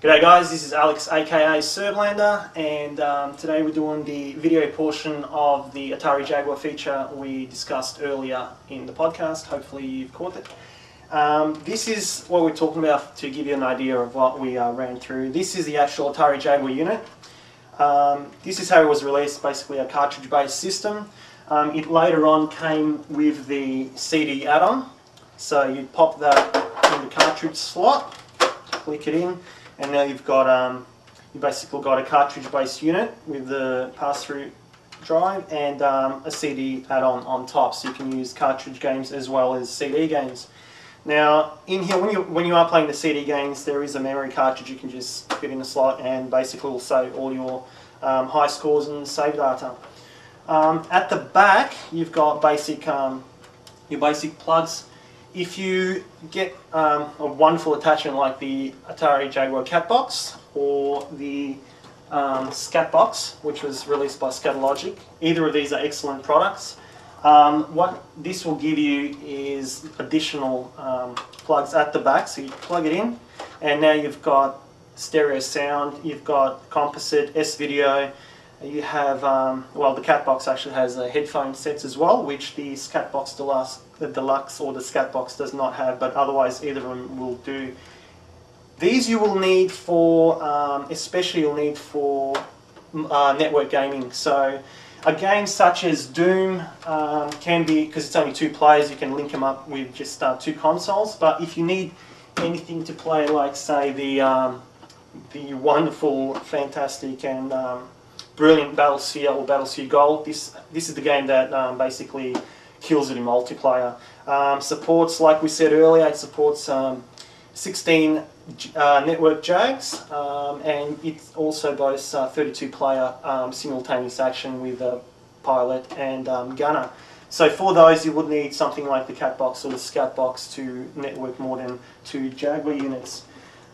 G'day guys, this is Alex aka Serblander, and today we're doing the video portion of the Atari Jaguar feature we discussed earlier in the podcast. Hopefully you've caught it. This is what we're talking about to give you an idea of what we ran through. This is the actual Atari Jaguar unit. This is how it was released, basically a cartridge based system. It later on came with the CD add-on, so you pop that in the cartridge slot, click it in, and now you've got you basically got a cartridge-based unit with the pass-through drive and a CD add-on on top, so you can use cartridge games as well as CD games. Now, in here, when you are playing the CD games, there is a memory cartridge you can just fit in a slot, and basically will save all your high scores and save data. At the back, you've got your basic plugs. If you get a wonderful attachment like the Atari Jaguar Cat Box or the Scat Box, which was released by Scatologic, either of these are excellent products. What this will give you is additional plugs at the back, so you plug it in, and now you've got stereo sound, you've got composite, S-video, you have, well, the Cat Box actually has headphone sets as well, which the Scat Box Deluxe or the Scat Box does not have, but otherwise either of them will do. These you will need for, especially you'll need for network gaming. So a game such as Doom can be, because it's only 2 players, you can link them up with just 2 consoles. But if you need anything to play, like say the wonderful, fantastic, and brilliant Battlefield or Battlefield Gold, this is the game that basically kills it in multiplayer. Supports, like we said earlier, it supports 16 network JAGs, and it also boasts 32-player simultaneous action with a pilot and gunner. So for those you would need something like the Cat Box or the Scat Box to network more than 2 Jaguar units.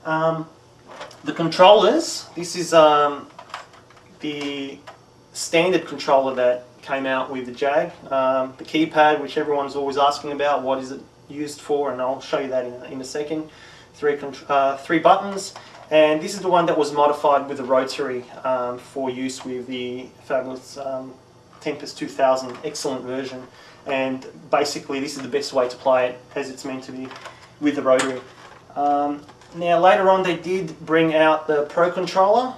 The controllers, this is the standard controller that came out with the Jag. The keypad, which everyone's always asking about, what is it used for, and I'll show you that in a second. 3 buttons, and this is the one that was modified with a rotary for use with the fabulous Tempest 2000, excellent version, and basically this is the best way to play it as it's meant to be with the rotary. Now later on they did bring out the Pro controller.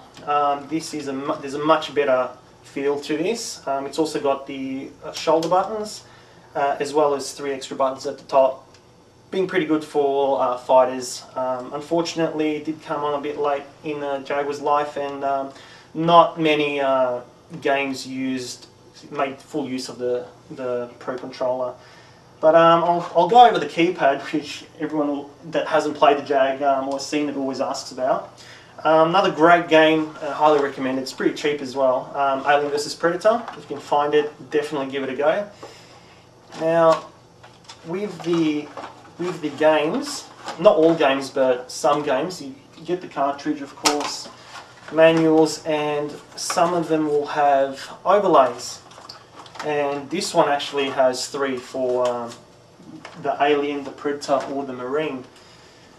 There's a much better feel to this. It's also got the shoulder buttons as well as 3 extra buttons at the top, being pretty good for fighters. Unfortunately it did come on a bit late in Jaguar's life, and not many games made full use of the Pro controller. But I'll go over the keypad, which everyone that hasn't played the Jag or seen it always asks about. Another great game, highly recommend. It's pretty cheap as well. Alien vs Predator. If you can find it, definitely give it a go. Now, with the games, not all games, but some games, you get the cartridge, of course, manuals, and some of them will have overlays. And this one actually has 3 for the Alien, the Predator, or the Marine.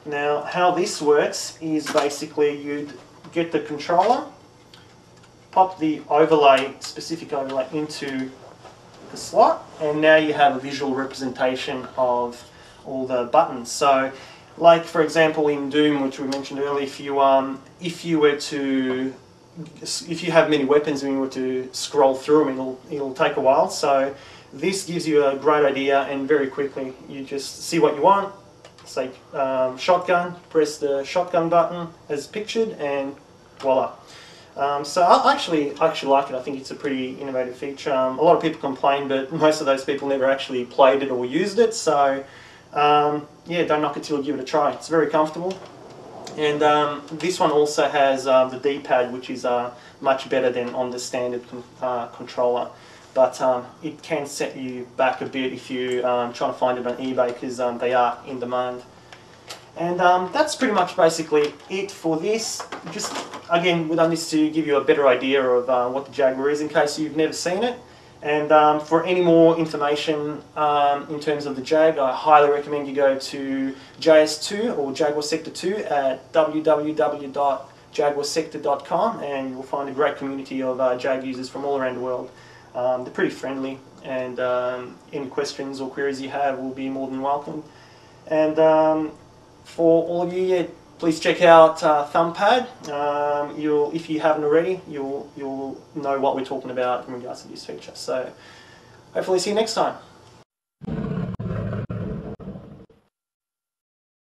Now, how this works is basically you'd get the controller, pop the overlay, specific overlay, into the slot, and now you have a visual representation of all the buttons. So, like for example in Doom, which we mentioned earlier, if you have many weapons and you were to scroll through them, it'll take a while. So this gives you a great idea, and very quickly you just see what you want. Say shotgun, press the shotgun button as pictured, and voila. So I actually like it. I think it's a pretty innovative feature. A lot of people complain, but most of those people never actually played it or used it. So yeah, don't knock it till you give it a try. It's very comfortable. And this one also has the D-pad, which is much better than on the standard controller. But it can set you back a bit if you're trying to find it on eBay, because they are in demand. And that's pretty much basically it for this. Just again, we've done this to give you a better idea of what the Jaguar is in case you've never seen it. And for any more information in terms of the Jag, I highly recommend you go to JS2 or Jaguar Sector 2 at www.jaguarsector.com, and you'll find a great community of Jag users from all around the world. They're pretty friendly, and any questions or queries you have will be more than welcome. And for all of you, please check out ThumbPad. If you haven't already, you'll know what we're talking about in regards to this feature. So hopefully see you next time.